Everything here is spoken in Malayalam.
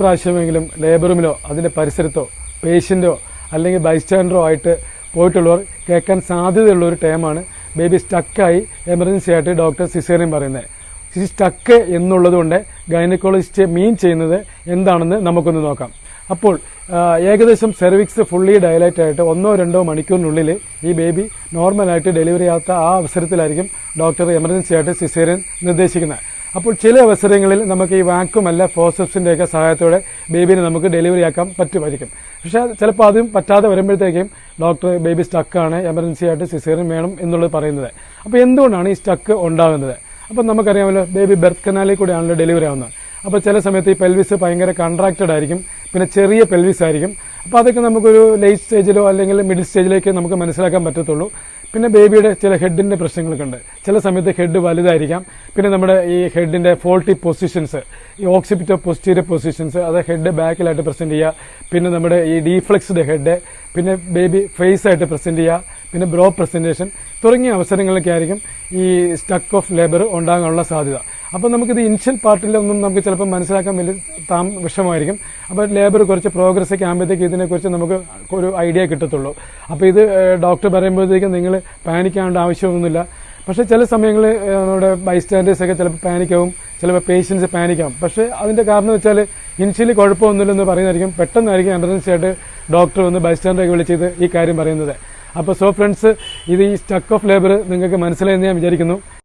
പ്രാവശ്യമെങ്കിലും ലേബർ റൂമിലോ അതിന്റെ പരിസരത്തോ പേഷ്യന്റോ അല്ലെങ്കിൽ ബൈസ്റ്റാൻഡറോ ആയിട്ട് പോയിട്ടുള്ളവർ കേൾക്കാൻ സാധ്യതയുള്ള ഒരു ടേമാണ് ബേബി സ്റ്റക്കായി എമർജൻസി ആയിട്ട് ഡോക്ടർ സിസേറിയൻ പറയുന്നത്. ഈ സ്റ്റക്ക് എന്നുള്ളതുകൊണ്ട് ഗൈനക്കോളജിസ്റ്റ് മീൻ ചെയ്യുന്നത് എന്താണെന്ന് നമുക്കൊന്ന് നോക്കാം. അപ്പോൾ ഏകദേശം സെർവിക്സ് ഫുള്ളി ഡയലൈറ്റ് ആയിട്ട് 1-2 മണിക്കൂറിനുള്ളിൽ ഈ ബേബി നോർമലായിട്ട് ഡെലിവറി ആകാത്ത ആ അവസരത്തിലായിരിക്കും ഡോക്ടർ എമർജൻസി ആയിട്ട് സിസേറിയൻ നിർദ്ദേശിക്കുന്നത്. അപ്പോൾ ചില അവസരങ്ങളിൽ നമുക്ക് ഈ വാക്യൂം അല്ല ഫോർസെപ്സിന്റെ ഒക്കെ സഹായത്തോടെ ബേബിനെ നമുക്ക് ഡെലിവറി ആക്കാൻ പറ്റുമായിരിക്കും. പക്ഷെ ചിലപ്പോൾ അതും പറ്റാതെ വരുമ്പോഴത്തേക്കും ഡോക്ടർ ബേബി സ്റ്റക്കാണ്, എമർജൻസി ആയിട്ട് സിസേറിയൻ വേണം എന്നുള്ളത് പറയുന്നത്. അപ്പോൾ എന്തുകൊണ്ടാണ് ഈ സ്റ്റക്ക് ഉണ്ടാകുന്നത്? അപ്പം നമുക്കറിയാമല്ലോ, ബേബി ബെർത്ത് കനാലിൽ കൂടെയാണല്ലോ ഡെലിവറി ആവുന്നത്. അപ്പോൾ ചില സമയത്ത് ഈ പെൽവിസ് ഭയങ്കര കൺട്രാക്റ്റഡ് ആയിരിക്കും, പിന്നെ ചെറിയ പെൽവിസ് ആയിരിക്കും. അപ്പോൾ അതൊക്കെ നമുക്കൊരു ലേറ്റ് സ്റ്റേജിലോ അല്ലെങ്കിൽ മിഡിൽ സ്റ്റേജിലേക്ക് നമുക്ക് മനസ്സിലാക്കാൻ പറ്റത്തുള്ളൂ. പിന്നെ ബേബിയുടെ ചില ഹെഡിന്റെ പ്രശ്നങ്ങളൊക്കെ ഉണ്ട്. ചില സമയത്ത് ഹെഡ് വലുതായിരിക്കാം. പിന്നെ നമ്മുടെ ഈ ഹെഡിന്റെ ഫോൾട്ടി പൊസിഷൻസ്, ഈ ഓക്സിപിറ്റോ പോസ്റ്റീരിയർ പൊസിഷൻസ്, അത് ഹെഡ് ബാക്കിലായിട്ട് പ്രസന്റ് ചെയ്യുക. പിന്നെ നമ്മുടെ ഈ ഡീഫ്ലെക്സ്ഡ് ഹെഡ്, പിന്നെ ബേബി ഫേസ് ആയിട്ട് പ്രസന്റ് ചെയ്യുക, പിന്നെ ബ്രോ പ്രസന്റേഷൻ തുടങ്ങിയ അവസരങ്ങളിലൊക്കെ ആയിരിക്കും ഈ സ്റ്റക്ക് ഓഫ് ലേബർ ഉണ്ടാകാനുള്ള സാധ്യത. അപ്പോൾ നമുക്കിത് ഇനിഷ്യൽ പാർട്ടിലൊന്നും നമുക്ക് ചിലപ്പോൾ മനസ്സിലാക്കാൻ വലിയ വിഷമമായിരിക്കും. അപ്പോൾ ലേബർ കുറച്ച് പ്രോഗ്രസ് ഒക്കെ ആകുമ്പോഴത്തേക്ക് ഇതിനെക്കുറിച്ച് നമുക്ക് ഒരു ഐഡിയ കിട്ടത്തുള്ളൂ. അപ്പോൾ ഇത് ഡോക്ടർ പറയുമ്പോഴത്തേക്കും നിങ്ങൾ പാനിക്കാവേണ്ട ആവശ്യമൊന്നുമില്ല. പക്ഷേ ചില സമയങ്ങളിൽ നമ്മുടെ ബൈസ്റ്റാൻഡേഴ്സ് ഒക്കെ ചിലപ്പോൾ പാനിക്കാവും, ചിലപ്പോൾ പേഷ്യൻസ് പാനിക്കാവും. പക്ഷേ അതിന്റെ കാരണം വെച്ചാൽ ഇനിഷ്യലി കുഴപ്പമൊന്നുമില്ലെന്ന് പറയുന്നതായിരിക്കും. പെട്ടെന്നായിരിക്കും എമർജൻസി ആയിട്ട് ഡോക്ടർ വന്ന് ബൈസ്റ്റാൻഡറൊക്കെ വിളിച്ചത് ഈ കാര്യം പറയുന്നത്. അപ്പോൾ ഫ്രണ്ട്സ്, ഇത് ഈ സ്റ്റക്ക് ഓഫ് ലേബർ നിങ്ങൾക്ക് മനസ്സിലായെന്ന് ഞാൻ വിചാരിക്കുന്നു.